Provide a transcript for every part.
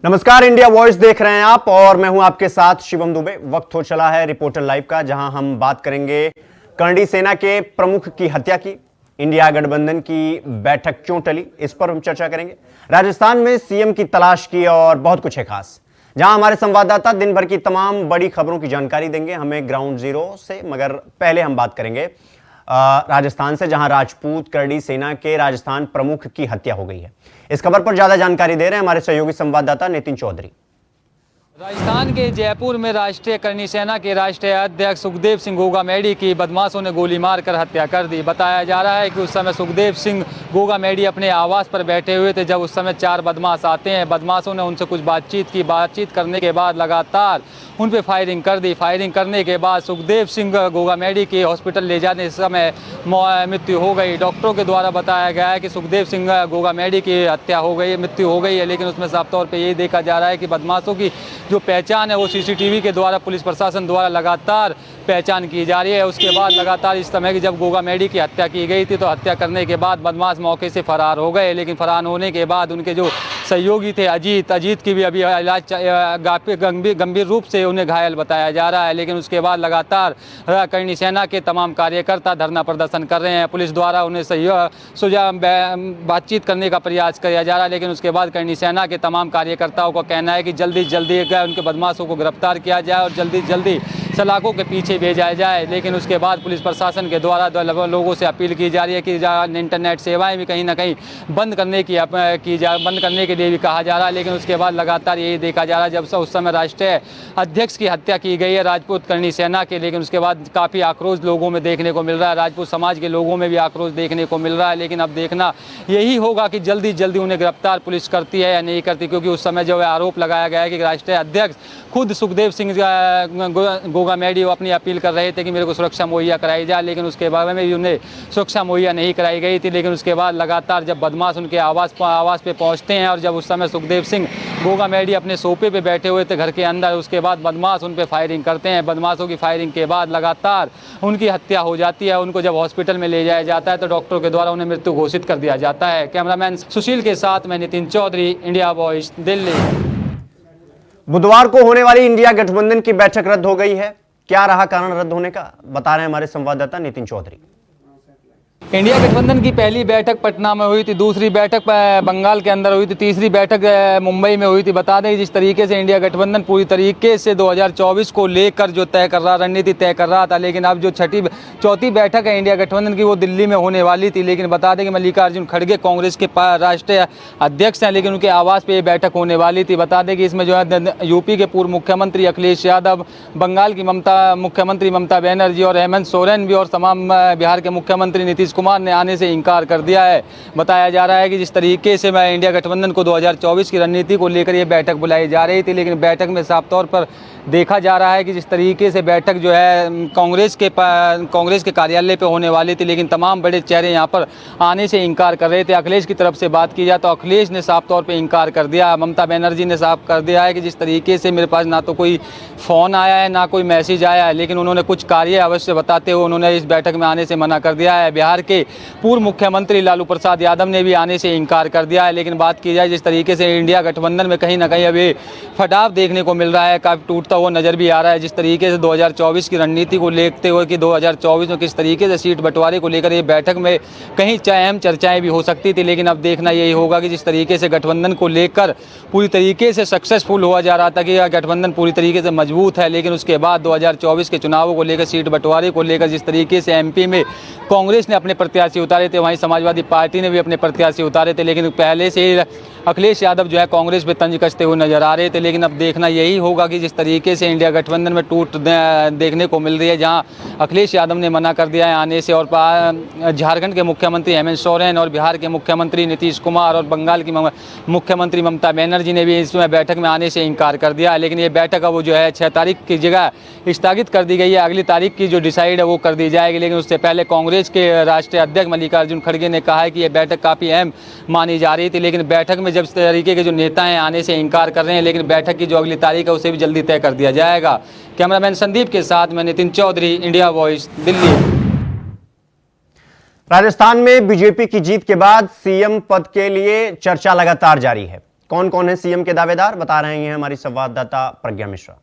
नमस्कार, India voice देख रहे हैं आप और मैं हूं आपके साथ शिवम दुबे। वक्त हो चला है रिपोर्टर लाइव का, जहां हम बात करेंगे करणी सेना के प्रमुख की हत्या की। इंडिया गठबंधन की बैठक क्यों टली, इस पर हम चर्चा करेंगे। राजस्थान में सीएम की तलाश की और बहुत कुछ है खास, जहां हमारे संवाददाता दिन भर की तमाम बड़ी खबरों की जानकारी देंगे हमें ग्राउंड जीरो से। मगर पहले हम बात करेंगे राजस्थान से, जहां राजपूत करणी सेना के राजस्थान प्रमुख की हत्या हो गई है। इस खबर पर ज्यादा जानकारी दे रहे हैं हमारे सहयोगी संवाददाता नितिन चौधरी। राजस्थान के जयपुर में राष्ट्रीय करणी सेना के राष्ट्रीय अध्यक्ष सुखदेव सिंह गोगामेडी की बदमाशों ने गोली मारकर हत्या कर दी। बताया जा रहा है कि उस समय सुखदेव सिंह गोगामेडी अपने आवास पर बैठे हुए थे, जब उस समय 4 बदमाश आते हैं। बदमाशों ने उनसे कुछ बातचीत की। बातचीत करने के बाद लगातार उन पर फायरिंग कर दी। फायरिंग करने के बाद सुखदेव सिंह गोगामेडी के हॉस्पिटल ले जाने समय मृत्यु हो गई। डॉक्टरों के द्वारा बताया गया है कि सुखदेव सिंह गोगामेडी की हत्या हो गई, मृत्यु हो गई है। लेकिन उसमें साफ तौर पर यही देखा जा रहा है कि बदमाशों की जो पहचान है वो सीसीटीवी के द्वारा पुलिस प्रशासन द्वारा लगातार पहचान की जा रही है। उसके बाद लगातार इस समय की जब गोगामेडी की हत्या की गई थी, तो हत्या करने के बाद बदमाश मौके से फरार हो गए। लेकिन फरार होने के बाद उनके जो सहयोगी थे अजीत की भी अभी इलाज गंभीर रूप से उन्हें घायल बताया जा रहा है। लेकिन उसके बाद लगातार करणी सेना के तमाम कार्यकर्ता धरना प्रदर्शन कर रहे हैं। पुलिस द्वारा उन्हें बातचीत करने का प्रयास किया जा रहा है। लेकिन उसके बाद करणी सेना के तमाम कार्यकर्ताओं का कहना है कि जल्दी जल्दी उनके बदमाशों को गिरफ्तार किया जाए और जल्दी जल्दी सलाखों के पीछे भेजा जाए। लेकिन उसके बाद पुलिस प्रशासन के द्वारा लोगों से अपील की जा रही है कि इंटरनेट सेवाएं भी कहीं ना कहीं बंद करने के लिए भी कहा जा रहा है। लेकिन उसके बाद लगातार यही देखा जा रहा है, जब से उस समय राष्ट्रीय अध्यक्ष की हत्या की गई है राजपूत करणी सेना के। लेकिन उसके बाद काफ़ी आक्रोश लोगों में देखने को मिल रहा है, राजपूत समाज के लोगों में भी आक्रोश देखने को मिल रहा है। लेकिन अब देखना यही होगा कि जल्दी जल्दी उन्हें गिरफ्तार पुलिस करती है या नहीं करती, क्योंकि उस समय जो है आरोप लगाया गया है कि राष्ट्रीय अध्यक्ष खुद सुखदेव सिंह गोगामेडी अपनी अपील कर रहे थे कि मेरे को सुरक्षा मुहैया कराई जाए। लेकिन उसके बारे में भी उन्हें सुरक्षा मुहैया नहीं कराई गई थी। लेकिन उसके बाद लगातार जब बदमाश उनके आवास पे पहुंचते हैं और जब उस समय सुखदेव सिंह गोगामेडी अपने सोफे पे बैठे हुए थे घर के अंदर, उसके बाद बदमाश उन पे फायरिंग करते हैं। बदमाशों की फायरिंग के बाद लगातार उनकी हत्या हो जाती है। उनको जब हॉस्पिटल में ले जाया जाता है तो डॉक्टरों के द्वारा उन्हें मृत्यु घोषित कर दिया जाता है। कैमरामैन सुशील के साथ मैं नितिन चौधरी, इंडिया वॉइस, दिल्ली। बुधवार को होने वाली इंडिया गठबंधन की बैठक रद्द हो गई है। क्या रहा कारण रद्द होने का, बता रहे हैं हमारे संवाददाता नितिन चौधरी। इंडिया गठबंधन की पहली बैठक पटना में हुई थी, दूसरी बैठक बंगाल के अंदर हुई थी, तीसरी बैठक मुंबई में हुई थी। बता दें जिस तरीके से इंडिया गठबंधन पूरी तरीके से 2024 को लेकर जो तय कर रहा, रणनीति तय कर रहा था। लेकिन अब जो चौथी बैठक है इंडिया गठबंधन की, वो दिल्ली में होने वाली थी। लेकिन बता दें कि मल्लिकार्जुन खड़गे कांग्रेस के राष्ट्रीय अध्यक्ष हैं, लेकिन उनके आवास पर यह बैठक होने वाली थी। बता दें कि इसमें जो है यूपी के पूर्व मुख्यमंत्री अखिलेश यादव, बंगाल की मुख्यमंत्री ममता बनर्जी और हेमंत सोरेन भी और तमाम बिहार के मुख्यमंत्री नीतीश कुमार ने आने से इनकार कर दिया है। बताया जा रहा है कि जिस तरीके से इंडिया गठबंधन को 2024 की रणनीति को लेकर ये बैठक बुलाई जा रही थी, लेकिन बैठक में साफ तौर पर देखा जा रहा है कि जिस तरीके से बैठक जो है कांग्रेस के कार्यालय पे होने वाली थी, लेकिन तमाम बड़े चेहरे यहाँ पर आने से इनकार कर रहे थे। अखिलेश की तरफ से बात की जाए तो अखिलेश ने साफ तौर पे इनकार कर दिया। ममता बनर्जी ने साफ कर दिया है कि जिस तरीके से मेरे पास ना तो कोई फ़ोन आया है ना कोई मैसेज आया है, लेकिन उन्होंने कुछ कार्य अवश्य बताते हुए उन्होंने इस बैठक में आने से मना कर दिया है। बिहार के पूर्व मुख्यमंत्री लालू प्रसाद यादव ने भी आने से इनकार कर दिया है। लेकिन बात की जाए जिस तरीके से इंडिया गठबंधन में कहीं ना कहीं अभी फटाव देखने को मिल रहा है, काफ़ी टूटता हुआ नज़र भी आ रहा है। जिस तरीके से 2024 की रणनीति को लेते हुए कि 2024 में किस तरीके से सीट बंटवारे को लेकर ये बैठक में कहीं अहम चर्चाएं भी हो सकती थी। लेकिन अब देखना यही होगा कि जिस तरीके से गठबंधन को लेकर पूरी तरीके से सक्सेसफुल हुआ जा रहा था कि यह गठबंधन पूरी तरीके से मजबूत है, लेकिन उसके बाद 2024 के चुनावों को लेकर, सीट बंटवारे को लेकर जिस तरीके से एमपी में कांग्रेस ने अपने प्रत्याशी उतारे थे, वहीं समाजवादी पार्टी ने भी अपने प्रत्याशी उतारे थे। लेकिन पहले से अखिलेश यादव जो है कांग्रेस पे तंज कसते हुए नजर आ रहे थे। लेकिन अब देखना यही होगा कि जिस तरीके से इंडिया गठबंधन में टूट देखने को मिल रही है, जहां अखिलेश यादव ने मना कर दिया है आने से, और झारखंड के मुख्यमंत्री हेमंत सोरेन और बिहार के मुख्यमंत्री नीतीश कुमार और बंगाल की मुख्यमंत्री ममता बनर्जी ने भी इसमें बैठक में आने से इनकार कर दिया है। लेकिन ये बैठक अब वो जो है 6 तारीख की जगह स्थगित कर दी गई है। अगली तारीख की जो डिसाइड है वो कर दी जाएगी। लेकिन उससे पहले कांग्रेस के राष्ट्रीय अध्यक्ष मल्लिकार्जुन खड़गे ने कहा है कि यह बैठक काफ़ी अहम मानी जा रही थी। लेकिन बैठक में जब इस तरीके के जो नेता हैं आने से इनकार कर रहे हैं, लेकिन बैठक की जो अगली तारीख है उसे भी जल्दी तय कर दिया जाएगा। कैमरामैन संदीप के साथ मैं नितिन चौधरी, इंडिया वॉइस, दिल्ली। राजस्थान में बीजेपी की जीत के बाद सीएम पद के लिए चर्चा लगातार जारी है। कौन कौन है सीएम के दावेदार, बता रहे हैं हमारी संवाददाता प्रज्ञा मिश्रा।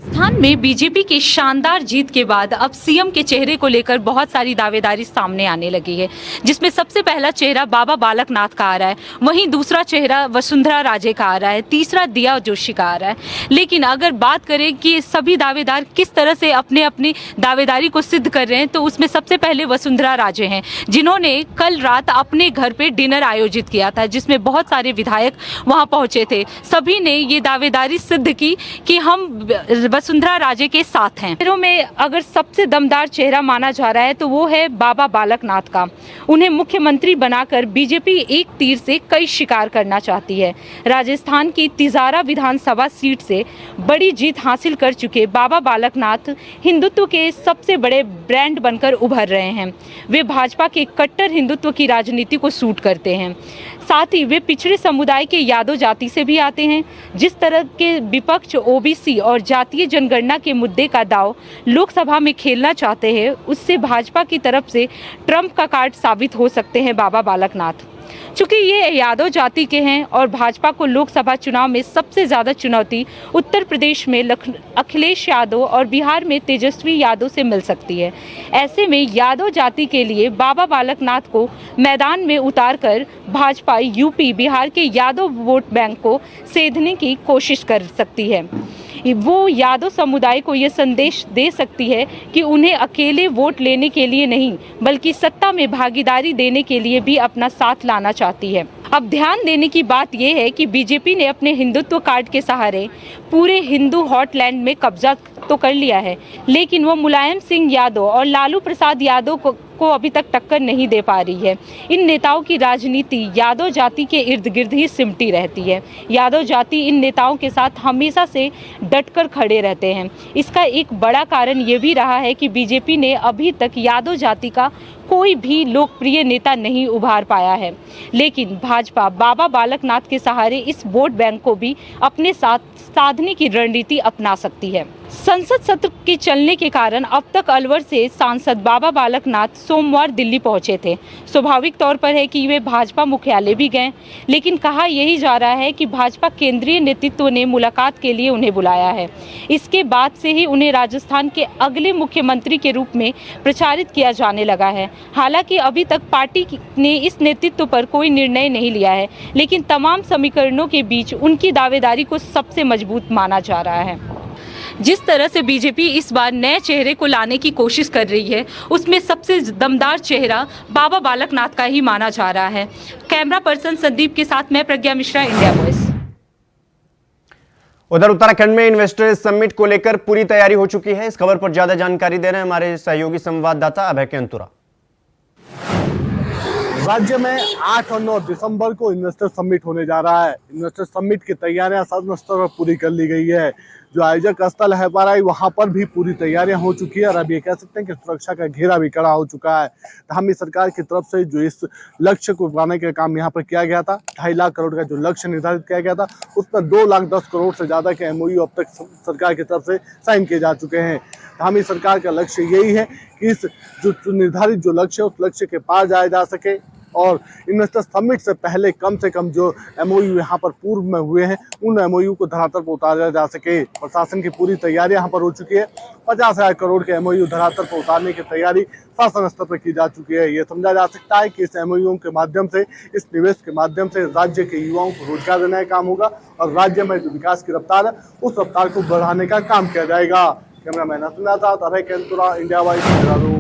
राजस्थान में बीजेपी की शानदार जीत के बाद अब सीएम के चेहरे को लेकर बहुत सारी दावेदारी सामने आने लगी है, जिसमें सबसे पहला चेहरा बाबा बालकनाथ का आ रहा है, वहीं दूसरा चेहरा वसुंधरा राजे का आ रहा है, तीसरा दिया जोशी का आ रहा है। लेकिन अगर बात करें कि सभी दावेदार किस तरह से अपने अपनी दावेदारी को सिद्ध कर रहे हैं, तो उसमें सबसे पहले वसुंधरा राजे हैं, जिन्होंने कल रात अपने घर पे डिनर आयोजित किया था, जिसमें बहुत सारे विधायक वहां पहुंचे थे। सभी ने ये दावेदारी सिद्ध की कि हम वसुंधरा राजे के साथ हैं। चेहरों में अगर सबसे दमदार चेहरा माना जा रहा है तो वो है बाबा बालकनाथ का। उन्हें मुख्यमंत्री बनाकर बीजेपी एक तीर से कई शिकार करना चाहती है। राजस्थान की तिजारा विधानसभा सीट से बड़ी जीत हासिल कर चुके बाबा बालकनाथ हिंदुत्व के सबसे बड़े ब्रांड बनकर उभर रहे हैं। वे भाजपा के कट्टर हिंदुत्व की राजनीति को सूट करते हैं। साथ ही वे पिछड़े समुदाय के यादव जाति से भी आते हैं। जिस तरह के विपक्ष ओबीसी और जातीय जनगणना के मुद्दे का दाव लोकसभा में खेलना चाहते हैं, उससे भाजपा की तरफ से ट्रंप का कार्ड साबित हो सकते हैं बाबा बालकनाथ। चूंकि ये यादव जाति के हैं और भाजपा को लोकसभा चुनाव में सबसे ज़्यादा चुनौती उत्तर प्रदेश में अखिलेश यादव और बिहार में तेजस्वी यादव से मिल सकती है। ऐसे में यादव जाति के लिए बाबा बालकनाथ को मैदान में उतारकर भाजपा यूपी बिहार के यादव वोट बैंक को सेधने की कोशिश कर सकती है। वो यादव समुदाय को ये संदेश दे सकती है कि उन्हें अकेले वोट लेने के लिए नहीं, बल्कि सत्ता में भागीदारी देने के लिए भी अपना साथ लाना चाहती है। अब ध्यान देने की बात यह है कि बीजेपी ने अपने हिंदुत्व कार्ड के सहारे पूरे हिंदू हॉटलैंड में कब्जा तो कर लिया है, लेकिन वो मुलायम सिंह यादव और लालू प्रसाद यादव को अभी तक टक्कर नहीं दे पा रही है। इन नेताओं की राजनीति यादव जाति के इर्द गिर्द ही सिमटी रहती है। यादव जाति इन नेताओं के साथ हमेशा से डटकर खड़े रहते हैं। इसका एक बड़ा कारण ये भी रहा है कि बीजेपी ने अभी तक यादव जाति का कोई भी लोकप्रिय नेता नहीं उभार पाया है, लेकिन भाजपा बाबा बालकनाथ के सहारे इस वोट बैंक को भी अपने साथ साधने की रणनीति अपना सकती है। संसद सत्र के चलने के कारण अब तक अलवर से सांसद बाबा बालकनाथ सोमवार दिल्ली पहुंचे थे। स्वाभाविक तौर पर है कि वे भाजपा मुख्यालय भी गए, लेकिन कहा यही जा रहा है कि भाजपा केंद्रीय नेतृत्व ने मुलाकात के लिए उन्हें बुलाया है। इसके बाद से ही उन्हें राजस्थान के अगले मुख्यमंत्री के रूप में प्रचारित किया जाने लगा है। हालांकि अभी तक पार्टी ने इस नेतृत्व पर कोई निर्णय नहीं लिया है, लेकिन तमाम समीकरणों के बीच उनकी दावेदारी को सबसे मजबूत माना जा रहा है। जिस तरह से बीजेपी इस बार नए चेहरे को लाने की कोशिश कर रही है, उसमें सबसे दमदार चेहरा बाबा बालकनाथ का ही माना जा रहा है। कैमरा पर्सन संदीप के साथ मैं प्रज्ञा मिश्रा, इंडिया वॉइस। उधर उत्तराखंड में इन्वेस्टर्स समिट को लेकर पूरी तैयारी हो चुकी है। इस खबर पर ज्यादा जानकारी दे रहे हैं हमारे सहयोगी संवाददाता अभय केंतुरा। राज्य में 8 और 9 दिसंबर को इन्वेस्टर समिट होने जा रहा है। इन्वेस्टर समिट की तैयारियां सदन स्तर पर पूरी कर ली गई है। जो आयोजक स्थल है बाराई, वहां पर भी पूरी तैयारियां हो चुकी है और अब ये कह सकते हैं कि सुरक्षा का घेरा भी कड़ा हो चुका है। धामी सरकार की तरफ से जो इस लक्ष्य को पाने का काम यहाँ पर किया गया था, 2.5 लाख करोड़ का जो लक्ष्य निर्धारित किया गया था, उसमें 2,10,00,000 करोड़ से ज्यादा के MOU अब तक सरकार की तरफ से साइन किए जा चुके हैं। धामी सरकार का लक्ष्य यही है कि इस जो निर्धारित जो लक्ष्य है उस लक्ष्य के पार जाया जा सके और इन्वेस्टर समिट से पहले कम से कम जो MOU यहाँ पर पूर्व में हुए हैं उन MOU को धरातल पर उतारा जा सके। प्रशासन की पूरी तैयारी यहाँ पर हो चुकी है। 50,000 करोड़ के MOU धरातल पर उतारने की तैयारी शासन स्तर पर की जा चुकी है। ये समझा जा सकता है कि इस MOU के माध्यम से, इस निवेश के माध्यम से राज्य के युवाओं को रोजगार देने का काम होगा और राज्य में जो विकास की रफ्तार है उस रफ्तार को बढ़ाने का काम किया जाएगा। कैमरामैन अभय केंतुरा, इंडिया वॉइस, देहरादून।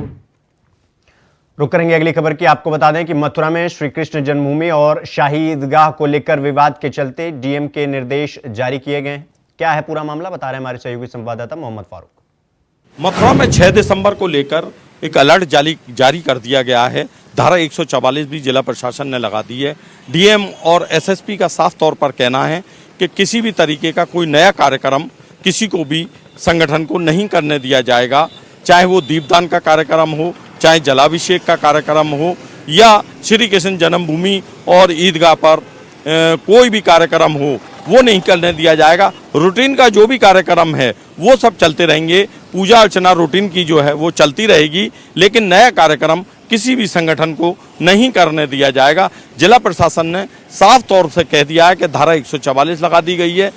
रुक करेंगे अगली खबर की। आपको बता दें कि मथुरा में श्री कृष्ण जन्मभूमि और शाही ईदगाह को लेकर विवाद के चलते डीएम के निर्देश जारी किए गए हैं। क्या है पूरा मामला, बता रहे हैं हमारे सहयोगी संवाददाता मोहम्मद फारूक। मथुरा में 6 दिसंबर को लेकर एक अलर्ट जारी कर दिया गया है। धारा 144 भी जिला प्रशासन ने लगा दी है। डीएम और एसएसपी का साफ तौर पर कहना है कि किसी भी तरीके का कोई नया कार्यक्रम किसी को भी संगठन को नहीं करने दिया जाएगा, चाहे वो दीपदान का कार्यक्रम हो, चाहे जलाभिषेक का कार्यक्रम हो या श्री कृष्ण जन्मभूमि और ईदगाह पर कोई भी कार्यक्रम हो, वो नहीं करने दिया जाएगा। रूटीन का जो भी कार्यक्रम है वो सब चलते रहेंगे। पूजा अर्चना रूटीन की जो है वो चलती रहेगी, लेकिन नया कार्यक्रम किसी भी संगठन को नहीं करने दिया जाएगा। जिला प्रशासन ने साफ तौर से कह दिया है कि धारा 144 लगा दी गई है,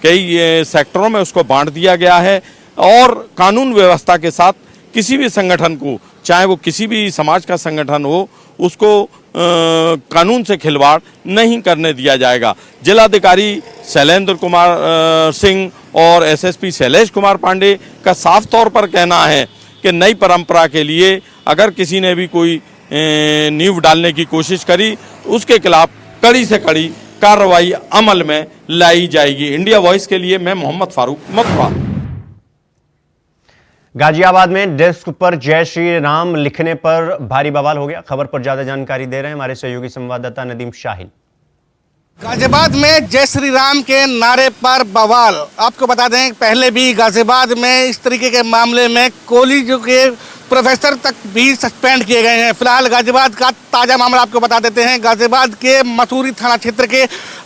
कई सेक्टरों में उसको बांट दिया गया है और कानून व्यवस्था के साथ किसी भी संगठन को, चाहे वो किसी भी समाज का संगठन हो, उसको कानून से खिलवाड़ नहीं करने दिया जाएगा। जिलाधिकारी शैलेंद्र कुमार सिंह और एसएसपी शैलेश कुमार पांडे का साफ तौर पर कहना है कि नई परंपरा के लिए अगर किसी ने भी कोई नींव डालने की कोशिश करी, उसके खिलाफ कड़ी से कड़ी कार्रवाई अमल में लाई जाएगी। इंडिया वॉइस के लिए मैं मोहम्मद फारूक, मथुरा। गाजियाबाद में डेस्क पर जय श्री राम लिखने पर भारी बवाल हो गया। खबर पर ज्यादा जानकारी दे रहे हैं हमारे सहयोगी संवाददाता नदीम शाहिल। गाजियाबाद में जय श्री राम के नारे पर बवाल। आपको बता दें पहले भी गाजियाबाद में इस तरीके के मामले में कॉलेज के प्रोफेसर तक भी सस्पेंड किए गए हैं। फिलहाल गाजियाबाद का ताज़ा मामला आपको बता देते हैं। गाजियाबाद के मसूरी थाना क्षेत्र के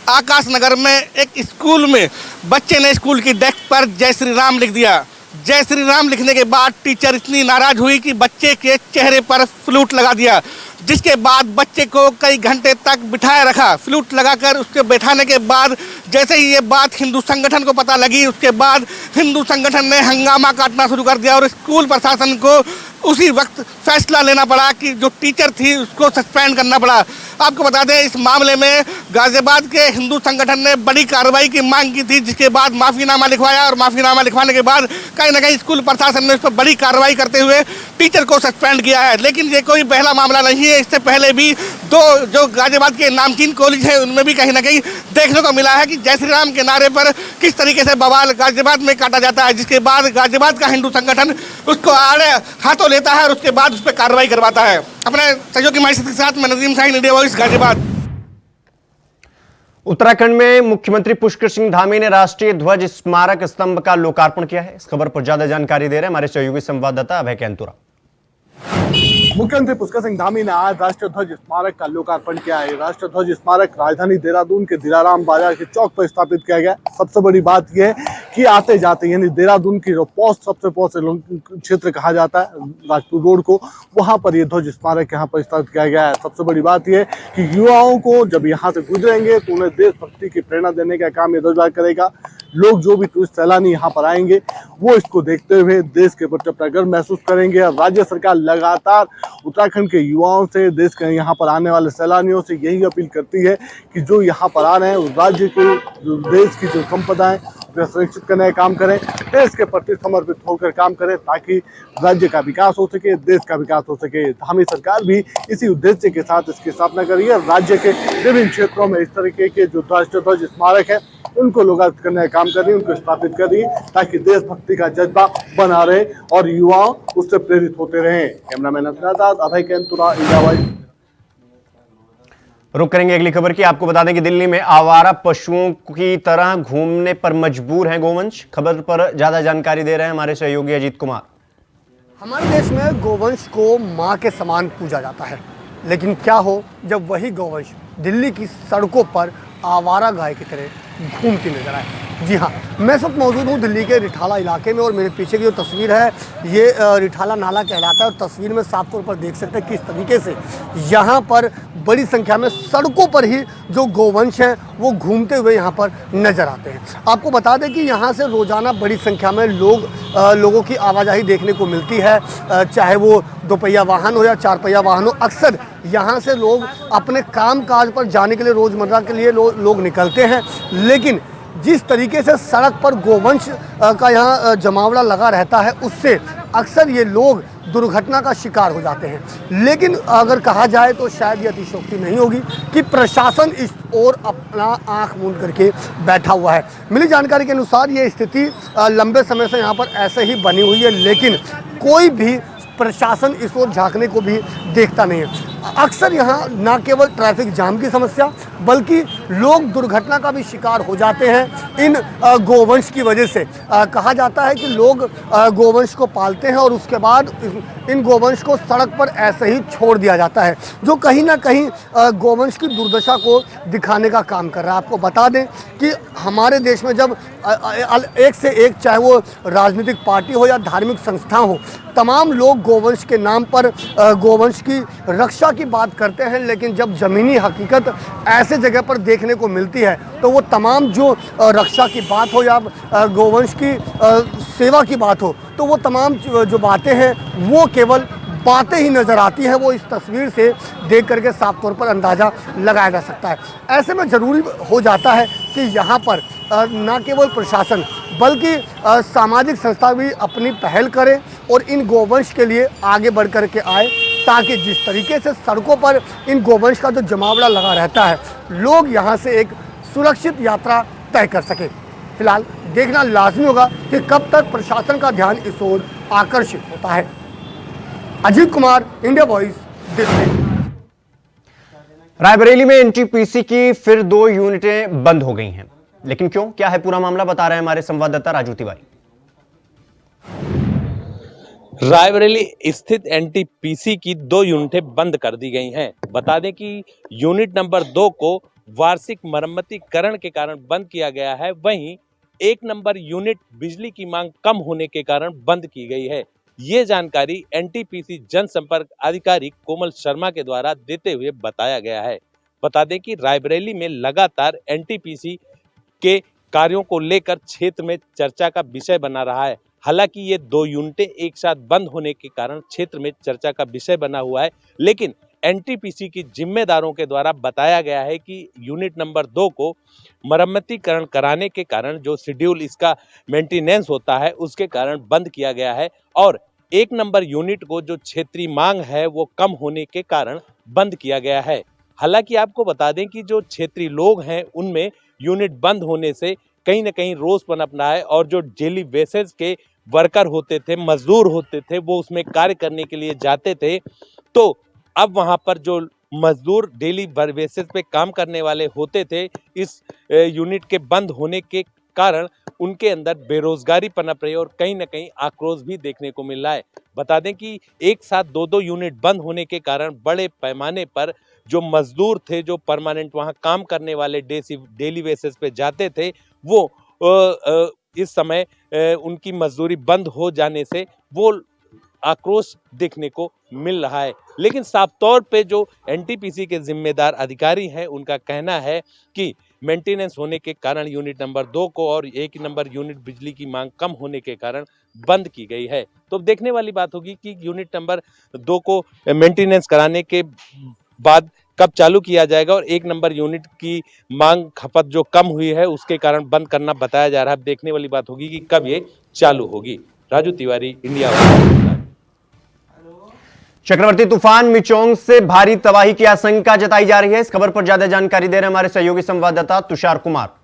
आकाश नगर में एक स्कूल में बच्चे ने स्कूल की डेस्क पर जय श्री राम लिख दिया। जय श्री राम लिखने के बाद टीचर इतनी नाराज हुई कि बच्चे के चेहरे पर फ्लूट लगा दिया, जिसके बाद बच्चे को कई घंटे तक बिठाए रखा। फ्लूट लगाकर उसके बैठाने के बाद जैसे ही ये बात हिंदू संगठन को पता लगी, उसके बाद हिंदू संगठन ने हंगामा काटना शुरू कर दिया और स्कूल प्रशासन को उसी वक्त फैसला लेना पड़ा कि जो टीचर थी उसको सस्पेंड करना पड़ा। आपको बता दें इस मामले में गाजियाबाद के हिंदू संगठन ने बड़ी कार्रवाई की मांग की थी, जिसके बाद माफीनामा लिखवाया और माफीनामा लिखवाने के बाद कहीं ना कहीं स्कूल प्रशासन ने उस पर बड़ी कार्रवाई करते हुए टीचर को सस्पेंड किया है। लेकिन ये कोई पहला मामला नहीं है। इससे पहले भी दो जो गाजियाबाद के नामचीन कॉलेज है उनमें भी कहीं ना कहीं देखने को मिला है कि जय श्री राम के नारे पर किस तरीके से बवाल गाजियाबाद में काटा जाता है, जिसके बाद गाजियाबाद का हिंदू संगठन उसको आड़े हाथों लेता है और उसके बाद उस पर कार्रवाई करवाता है। अपने सहयोगी माहिर के साथ मैं नदीम शाहिल, इंडिया वॉइस, गाजियाबाद। उत्तराखंड में मुख्यमंत्री पुष्कर सिंह धामी ने राष्ट्रीय ध्वज स्मारक स्तंभ का लोकार्पण किया है। इस खबर पर ज्यादा जानकारी दे रहे हैं हमारे सहयोगी संवाददाता अभय कैंतुरा। मुख्यमंत्री पुष्कर सिंह धामी ने आज राष्ट्रीय ध्वज स्मारक का लोकार्पण किया है। राष्ट्रीय ध्वज स्मारक राजधानी देहरादून के दिलाराम बाजार के चौक पर स्थापित किया गया। सबसे बड़ी बात यह है कि आते जाते यानी देहरादून की जो सबसे पौष क्षेत्र कहा जाता है राजपुर रोड को, वहां पर यह ध्वज स्मारक यहाँ पर स्थापित किया गया है। सबसे बड़ी बात यह है कि युवाओं को जब यहाँ से गुजरेंगे तो उन्हें देशभक्ति की प्रेरणा देने का काम ये ध्वज करेगा। लोग जो भी टूरिस्ट सैलानी यहाँ पर आएंगे वो इसको देखते हुए देश के प्रति अपना गर्व महसूस करेंगे। और राज्य सरकार लगातार उत्तराखंड के युवाओं से, देश के यहाँ पर आने वाले सैलानियों से यही अपील करती है कि जो यहाँ पर आ रहे हैं उस राज्य के, जो देश की जो संपदा है उसे सुरक्षित करने का काम करें, देश के प्रति समर्पित होकर काम करें ताकि राज्य का विकास हो सके, देश का विकास हो सके। धामी सरकार भी इसी उद्देश्य के साथ इसकी स्थापना करी है। राज्य के विभिन्न क्षेत्रों में इस तरीके के जो राष्ट्रीय ध्वज स्मारक है उनको लोकार्पित करने का काम कर रही है, उनको स्थापित कर रही है ताकि देशभक्ति का जज्बा बना रहे और युवा उससे प्रेरित होते रहें। कैमरामैन अभय कैंतुरा, इंडिया वॉइस। रुक करेंगे अगली खबर की। आपको बता दें कि दिल्ली में आवारा पशुओं की तरह घूमने पर मजबूर हैं गोवंश। खबर पर ज्यादा जानकारी दे रहे हैं हमारे सहयोगी अजीत कुमार। हमारे देश में गोवंश को मां के समान पूजा जाता है, लेकिन क्या हो जब वही गोवंश दिल्ली की सड़कों पर आवारा गाय की तरह घूमती नजर आए। जी हाँ, मैं इस वक्त मौजूद हूँ दिल्ली के रिठाला इलाके में और मेरे पीछे की जो तस्वीर है ये रिठाला नाला कहलाता है और तस्वीर में साफ तौर पर देख सकते हैं किस तरीके से यहाँ पर बड़ी संख्या में सड़कों पर ही जो गोवंश हैं वो घूमते हुए यहाँ पर नज़र आते हैं। आपको बता दें कि यहाँ से रोज़ाना बड़ी संख्या में लोगों की आवाजाही देखने को मिलती है, चाहे वो दोपहिया वाहन हो या चार पहिया वाहन हो। अक्सर यहाँ से लोग अपने काम काज पर जाने के लिए रोज़मर्रा के लिए लोग निकलते हैं, लेकिन जिस तरीके से सड़क पर गोवंश का यहाँ जमावड़ा लगा रहता है उससे अक्सर ये लोग दुर्घटना का शिकार हो जाते हैं। लेकिन अगर कहा जाए तो शायद ये अतिशयोक्ति नहीं होगी कि प्रशासन इस ओर अपना आंख मूंद करके बैठा हुआ है। मिली जानकारी के अनुसार ये स्थिति लंबे समय से यहाँ पर ऐसे ही बनी हुई है, लेकिन कोई भी प्रशासन इस ओर झांकने को भी देखता नहीं है। अक्सर यहाँ न केवल ट्रैफिक जाम की समस्या बल्कि लोग दुर्घटना का भी शिकार हो जाते हैं इन गोवंश की वजह से। कहा जाता है कि लोग गोवंश को पालते हैं और उसके बाद इन गोवंश को सड़क पर ऐसे ही छोड़ दिया जाता है, जो कहीं ना कहीं गोवंश की दुर्दशा को दिखाने का काम कर रहा है। आपको बता दें कि हमारे देश में जब एक से एक, चाहे वो राजनीतिक पार्टी हो या धार्मिक संस्था हो, तमाम लोग गोवंश के नाम पर गोवंश की रक्षा की बात करते हैं, लेकिन जब ज़मीनी हकीकत ऐसे जगह पर देखने को मिलती है तो वो तमाम जो रक्षा की बात हो या गोवंश की सेवा की बात हो, तो वो तमाम जो बातें हैं वो केवल बातें ही नज़र आती हैं। वो इस तस्वीर से देख करके साफ तौर पर अंदाज़ा लगाया जा सकता है। ऐसे में ज़रूरी हो जाता है कि यहाँ पर न केवल प्रशासन बल्कि सामाजिक संस्था भी अपनी पहल करें और इन गोवंश के लिए आगे बढ़ कर के आए, ताकि जिस तरीके से सड़कों पर इन गोवंश का जो जमावड़ा लगा रहता है, लोग यहाँ से एक सुरक्षित यात्रा तय कर सकें। फिलहाल देखना लाजमी होगा कि कब तक प्रशासन का ध्यान इस ओर आकर्षित होता है। Ajit Kumar, India Voice, Delhi. रायबरेली में एनटीपीसी की फिर 2 यूनिटें बंद हो गई हैं, लेकिन क्यों, क्या है पूरा मामला, बता रहे हैं हमारे संवाददाता राजू तिवारी। रायबरेली स्थित एनटीपीसी की 2 यूनिटें बंद कर दी गई हैं। बता दें कि यूनिट नंबर 2 को वार्षिक मरम्मतीकरण के कारण बंद किया गया है, वहीं 1 नंबर यूनिट बिजली की मांग कम होने के कारण बंद की गई है। ये जानकारी एनटीपीसी जनसंपर्क अधिकारी कोमल शर्मा के द्वारा देते हुए बताया गया है। बता दें कि रायबरेली में लगातार एनटीपीसी के कार्यों को लेकर क्षेत्र में चर्चा का विषय बना रहा है। हालांकि ये 2 यूनिटें एक साथ बंद होने के कारण क्षेत्र में चर्चा का विषय बना हुआ है, लेकिन एनटीपीसी की जिम्मेदारों के द्वारा बताया गया है कि यूनिट नंबर 2 को मरम्मतीकरण कराने के कारण जो शेड्यूल इसका मेंटेनेंस होता है उसके कारण बंद किया गया है, और 1 नंबर यूनिट को जो क्षेत्रीय मांग है वो कम होने के कारण बंद किया गया है। हालांकि आपको बता दें कि जो क्षेत्रीय लोग हैं उनमें यूनिट बंद होने से कहीं ना कहीं रोष पनप रहा है, और जो डेली बेसिस के वर्कर होते थे, मजदूर होते थे, वो उसमें कार्य करने के लिए जाते थे, तो अब वहां पर जो मजदूर डेली बेसिस पे काम करने वाले होते थे, इस यूनिट के बंद होने के कारण उनके अंदर बेरोजगारी पनप रही है और कहीं ना कहीं आक्रोश भी देखने को मिल रहा है। बता दें कि एक साथ 2-2 यूनिट बंद होने के कारण बड़े पैमाने पर जो मजदूर थे, जो परमानेंट वहां काम करने वाले डेली बेसिस पे जाते थे, वो इस समय उनकी मजदूरी बंद हो जाने से वो आक्रोश देखने को मिल रहा है। लेकिन साफ तौर पे जो एनटीपीसी के जिम्मेदार अधिकारी हैं उनका कहना है कि मेंटेनेंस होने के कारण यूनिट नंबर 2 को और 1 नंबर यूनिट बिजली की मांग कम होने के कारण बंद की गई है। तो देखने वाली बात होगी कि यूनिट नंबर 2 को मेंटेनेंस कराने के बाद कब चालू किया जाएगा, और 1 नंबर यूनिट की मांग खपत जो कम हुई है उसके कारण बंद करना बताया जा रहा है। देखने वाली बात होगी कि कब ये चालू होगी। राजू तिवारी, इंडिया। चक्रवर्ती तूफान मिचोंग से भारी तबाही की आशंका जताई जा रही है। इस खबर पर ज्यादा जानकारी दे रहे हैं हमारे सहयोगी संवाददाता तुषार कुमार।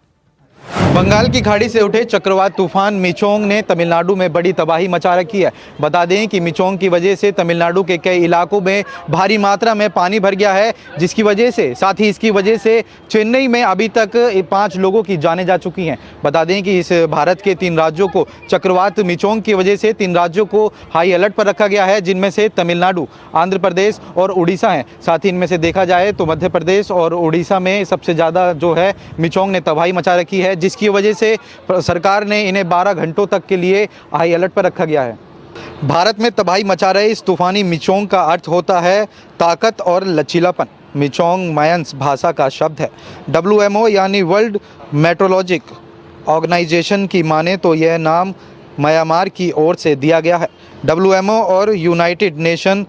बंगाल की खाड़ी से उठे चक्रवात तूफान मिचोंग ने तमिलनाडु में बड़ी तबाही मचा रखी है। बता दें कि मिचोंग की वजह से तमिलनाडु के कई इलाकों में भारी मात्रा में पानी भर गया है, जिसकी वजह से साथ ही इसकी वजह से चेन्नई में अभी तक 5 लोगों की जानें जा चुकी हैं। बता दें कि इस भारत के 3 राज्यों को चक्रवात मिचोंग की वजह से 3 राज्यों को हाई अलर्ट पर रखा गया है, जिनमें से तमिलनाडु, आंध्र प्रदेश और उड़ीसा हैं। साथ ही इनमें से देखा जाए तो मध्य प्रदेश और उड़ीसा में सबसे ज़्यादा जो है मिचोंग ने तबाही मचा रखी है, जिसकी वजह से सरकार ने इन्हें 12 घंटों तक के लिए हाई अलर्ट पर रखा गया है। भारत में तबाही मचा रहे इस तूफानी मिचोंग का अर्थ होता है ताकत और लचीलापन। मिचोंग मायंस भाषा का शब्द है। WMO यानी वर्ल्ड मेट्रोलॉजिक ऑर्गेनाइजेशन की माने तो यह नाम म्यांमार की ओर से दिया गया है। WMO और United nation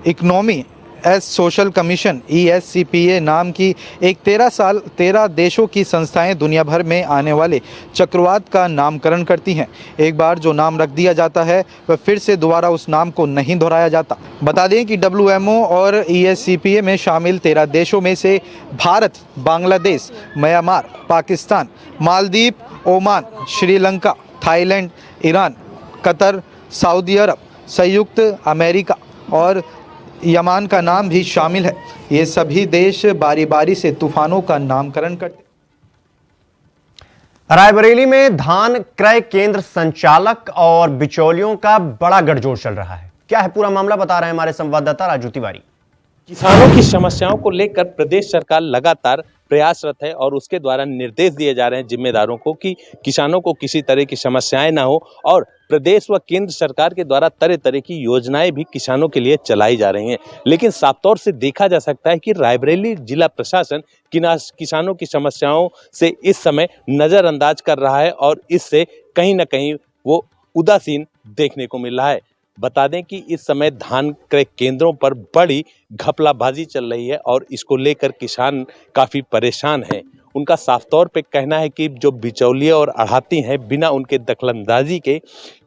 economy S social commission ESCPA नाम की एक 13 देशों की संस्थाएं दुनिया भर में आने वाले चक्रवात का नामकरण करती हैं। एक बार जो नाम रख दिया जाता है वह फिर से दोबारा उस नाम को नहीं दोहराया जाता। बता दें कि WMO और ESCPA में शामिल 13 देशों में से Bharat, Bangladesh, Myanmar, Pakistan, Maldives, Oman, Sri Lanka, Thailand, Iran, Qatar, Saudi Arab, संयुक्त अमेरिका और यमान का नाम भी शामिल है। ये सभी देश बारी बारी से तूफानों का नामकरण करते। रायबरेली में धान क्रय केंद्र संचालक और बिचौलियों का बड़ा गठजोड़ चल रहा है। क्या है पूरा मामला, बता रहे हैं हमारे संवाददाता राजू तिवारी। किसानों की समस्याओं को लेकर प्रदेश सरकार लगातार प्रयासरत है और उसके द्वारा निर्देश दिए जा रहे हैं जिम्मेदारों को कि किसानों को किसी तरह की समस्याएं ना हो, और प्रदेश व केंद्र सरकार के द्वारा तरह तरह की योजनाएं भी किसानों के लिए चलाई जा रही हैं। लेकिन साफ तौर से देखा जा सकता है कि रायबरेली जिला प्रशासन किसानों की समस्याओं से इस समय नजरअंदाज कर रहा है और इससे कहीं ना कहीं वो उदासीन देखने को मिल रहा है। बता दें कि इस समय धान क्रय केंद्रों पर बड़ी घपलाबाजी चल रही है और इसको लेकर किसान काफ़ी परेशान हैं। उनका साफ तौर पे कहना है कि जो बिचौलिए और आढ़ाती हैं, बिना उनके दखलंदाजी के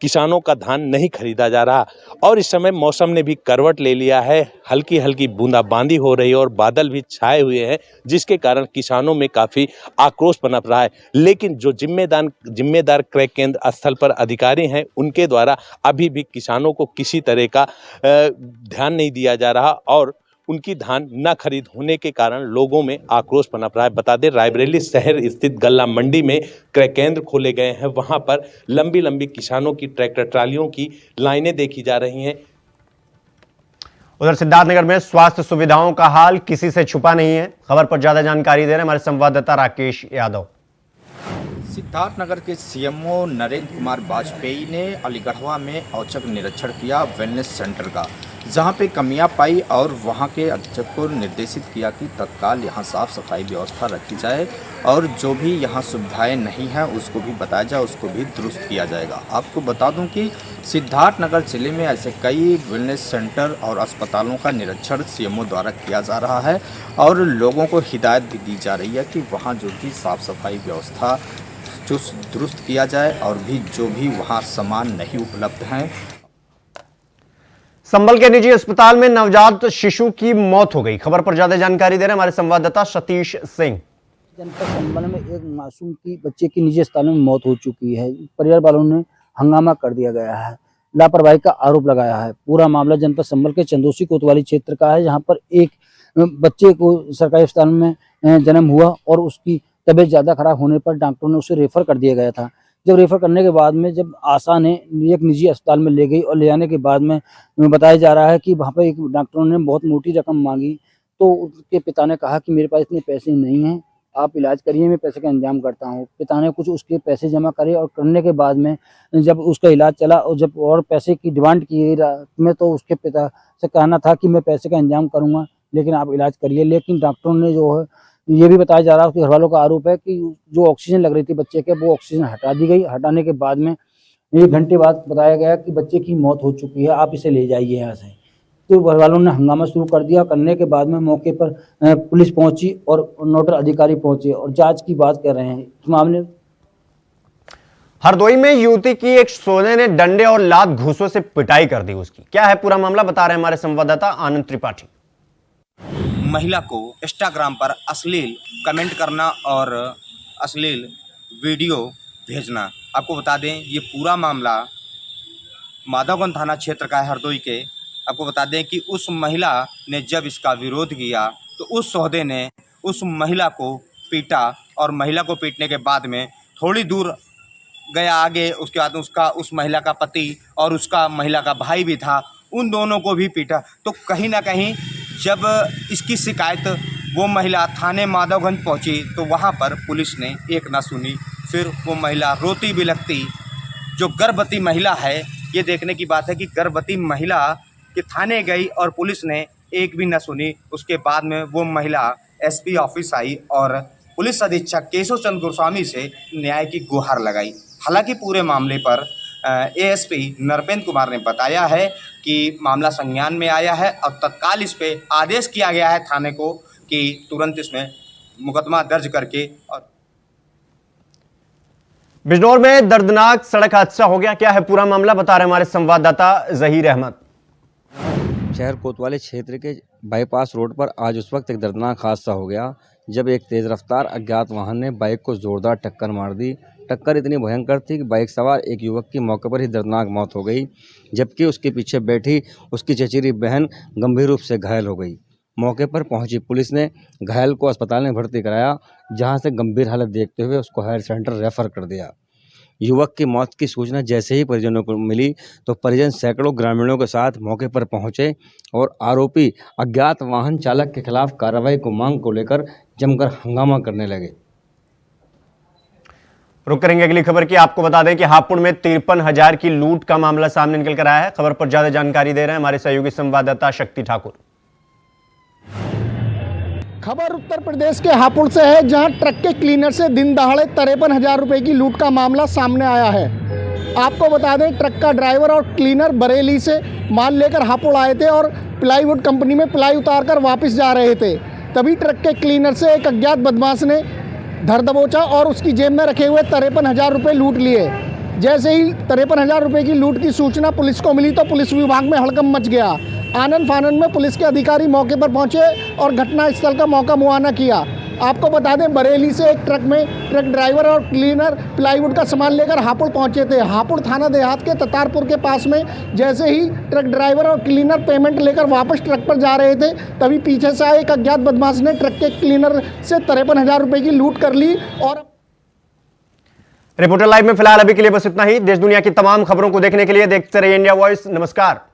किसानों का धान नहीं खरीदा जा रहा। और इस समय मौसम ने भी करवट ले लिया है, हल्की हल्की बूंदाबांदी हो रही है और बादल भी छाए हुए हैं, जिसके कारण किसानों में काफ़ी आक्रोश पनप रहा है। लेकिन जो जिम्मेदार क्रय केंद्र स्थल पर अधिकारी हैं, उनके द्वारा अभी भी किसानों को किसी तरह का ध्यान नहीं दिया जा रहा और उनकी धान न खरीद होने के कारण लोगों में आक्रोश पनप रहा है। बता दें, रायबरेली शहर स्थित गल्ला मंडी में क्रय केंद्र खोले गए हैं। वहां पर लंबी लंबी किसानों की ट्रैक्टर ट्रालियों की लाइनें देखी जा रही हैं। उधर सिद्धार्थनगर में स्वास्थ्य सुविधाओं का हाल किसी से छुपा नहीं है। खबर पर ज्यादा जानकारी दे रहे हैं हमारे संवाददाता राकेश यादव। सिद्धार्थनगर के सीएमओ नरेंद्र कुमार वाजपेयी ने अलीगढ़वा में औचक निरीक्षण किया वेलनेस सेंटर का, जहां पे कमियां पाई और वहां के अधीक्षक को निर्देशित किया कि तत्काल यहां साफ सफाई व्यवस्था रखी जाए और जो भी यहां सुविधाएं नहीं हैं उसको भी बताया जाए, उसको भी दुरुस्त किया जाएगा। आपको बता दूं कि सिद्धार्थनगर जिले में ऐसे कई वेलनेस सेंटर और अस्पतालों का निरीक्षण सीएमओ द्वारा किया जा रहा है और लोगों को हिदायत भी दी जा रही है कि वहाँ जो भी साफ सफाई व्यवस्था चुस्त दुरुस्त किया जाए और भी जो भी वहाँ सामान नहीं उपलब्ध हैं। संभल के निजी अस्पताल में नवजात शिशु की मौत हो गई। खबर पर ज्यादा जानकारी दे रहे हैं हमारे संवाददाता सतीश सिंह। जनपद संभल में एक मासूम की बच्चे की निजी अस्पताल में मौत हो चुकी है। परिवार वालों ने हंगामा कर दिया गया है, लापरवाही का आरोप लगाया है। पूरा मामला जनपद संभल के चंदोसी कोतवाली क्षेत्र का है, जहां पर एक बच्चे को सरकारी अस्पताल में जन्म हुआ और उसकी तबीयत ज़्यादा खराब होने पर डॉक्टरों ने उसे रेफर कर दिया गया था। जब रेफर करने के बाद में जब आशा ने एक निजी अस्पताल में ले गई और ले आने के बाद में बताया जा रहा है कि वहाँ पर एक डॉक्टरों ने बहुत मोटी रकम मांगी, तो उसके पिता ने कहा कि मेरे पास इतने पैसे नहीं हैं, आप इलाज करिए, मैं पैसे का इंतजाम करता हूँ। पिता ने कुछ उसके पैसे जमा करे और करने के बाद में जब उसका इलाज चला और जब और पैसे की डिमांड की में तो उसके पिता से कहना था कि मैं पैसे का इंतजाम करूँगा, लेकिन आप इलाज करिए। लेकिन डॉक्टरों ने जो है ये भी बताया जा रहा है, उसके घर वालों का आरोप है कि जो ऑक्सीजन लग रही थी बच्चे के, वो ऑक्सीजन हटा दी गई। हटाने के बाद में 1 घंटे बाद बताया गया कि बच्चे की मौत हो चुकी है, आप इसे ले जाइए यहाँ से। तो घर वालों ने हंगामा शुरू कर दिया। करने के बाद में मौके पर पुलिस पहुंची और नोडल अधिकारी पहुंचे और जांच की बात कर रहे हैं इस मामले। हरदोई में युवती की एक सोने ने डंडे और लात घूंसों से पिटाई कर दी उसकी। क्या है पूरा मामला, बता रहे हैं हमारे संवाददाता आनंद त्रिपाठी। महिला को इंस्टाग्राम पर अश्लील कमेंट करना और अश्लील वीडियो भेजना। आपको बता दें ये पूरा मामला माधवगंज थाना क्षेत्र का है, हरदोई के। आपको बता दें कि उस महिला ने जब इसका विरोध किया तो उस सौदे ने उस महिला को पीटा और महिला को पीटने के बाद में थोड़ी दूर गया आगे। उसके बाद उसका उस महिला का पति और उसका महिला का भाई भी था, उन दोनों को भी पीटा। तो कहीं ना कहीं जब इसकी शिकायत वो महिला थाने माधवगंज पहुंची तो वहां पर पुलिस ने एक ना सुनी। फिर वो महिला रोती बिलखती, जो गर्भवती महिला है, ये देखने की बात है कि गर्भवती महिला के थाने गई और पुलिस ने एक भी ना सुनी। उसके बाद में वो महिला एसपी ऑफिस आई और पुलिस अधीक्षक केशव चंद्र गोस्वामी से न्याय की गुहार लगाई। हालांकि पूरे मामले पर एएसपी नरपेंद्र कुमार ने बताया है कि मामला संज्ञान में आया है और तत्काल इस पे आदेश किया गया है थाने को कि तुरंत इसमें मुकदमा दर्ज करके। और बिजनौर में दर्दनाक सड़क हादसा हो गया। क्या है पूरा मामला, बता रहे हमारे संवाददाता जहीर अहमद। शहर कोतवाली क्षेत्र के बाईपास रोड पर आज उस वक्त एक दर्दनाक हादसा हो गया जब एक तेज़ रफ्तार अज्ञात वाहन ने बाइक को जोरदार टक्कर मार दी। टक्कर इतनी भयंकर थी कि बाइक सवार एक युवक की मौके पर ही दर्दनाक मौत हो गई, जबकि उसके पीछे बैठी उसकी चचेरी बहन गंभीर रूप से घायल हो गई। मौके पर पहुंची पुलिस ने घायल को अस्पताल में भर्ती कराया, जहां से गंभीर हालत देखते हुए उसको हायर सेंटर रेफर कर दिया। युवक की मौत की सूचना जैसे ही परिजनों को मिली तो परिजन सैकड़ों ग्रामीणों के साथ मौके पर पहुंचे और आरोपी अज्ञात वाहन चालक के खिलाफ कार्रवाई को मांग को लेकर जमकर हंगामा करने लगे। रुक करेंगे अगली खबर की। आपको बता दें कि हापुड़ में 53,000 की लूट का मामला सामने निकल कर आया है। खबर पर ज्यादा जानकारी दे रहे हैं हमारे सहयोगी संवाददाता शक्ति ठाकुर। खबर उत्तर प्रदेश के हापुड़ से है, जहां ट्रक के क्लीनर से दिन दहाड़े 53,000 रुपए की लूट का मामला सामने आया है। आपको बता दें, ट्रक का ड्राइवर और क्लीनर बरेली से माल लेकर हापुड़ आए थे और प्लाईवुड कंपनी में प्लाई उतारकर वापस जा रहे थे। तभी ट्रक के क्लीनर से एक अज्ञात बदमाश ने धर दबोचा और उसकी जेब में रखे हुए 53,000 रुपये लूट लिए। जैसे ही 53,000 रुपये की लूट की सूचना पुलिस को मिली तो पुलिस विभाग में हड़कंप मच गया। आनन फानन में पुलिस के अधिकारी मौके पर पहुंचे और घटनास्थल का मौका मुआयना किया। आपको बता दें, बरेली से एक ट्रक में ट्रक ड्राइवर और क्लीनर प्लाईवुड का सामान लेकर हापुड़ पहुंचे थे। हापुड़ थाना देहात के ततारपुर के पास में जैसे ही ट्रक ड्राइवर और क्लीनर पेमेंट लेकर वापस ट्रक पर जा रहे थे, तभी पीछे से आए एक अज्ञात बदमाश ने ट्रक के क्लीनर से 53,000 रुपये की लूट कर ली। और रिपोर्टर लाइव में फिलहाल अभी के लिए बस इतना ही। देश दुनिया की तमाम खबरों को देखने के लिए देखते रहिए इंडिया वॉइस। नमस्कार।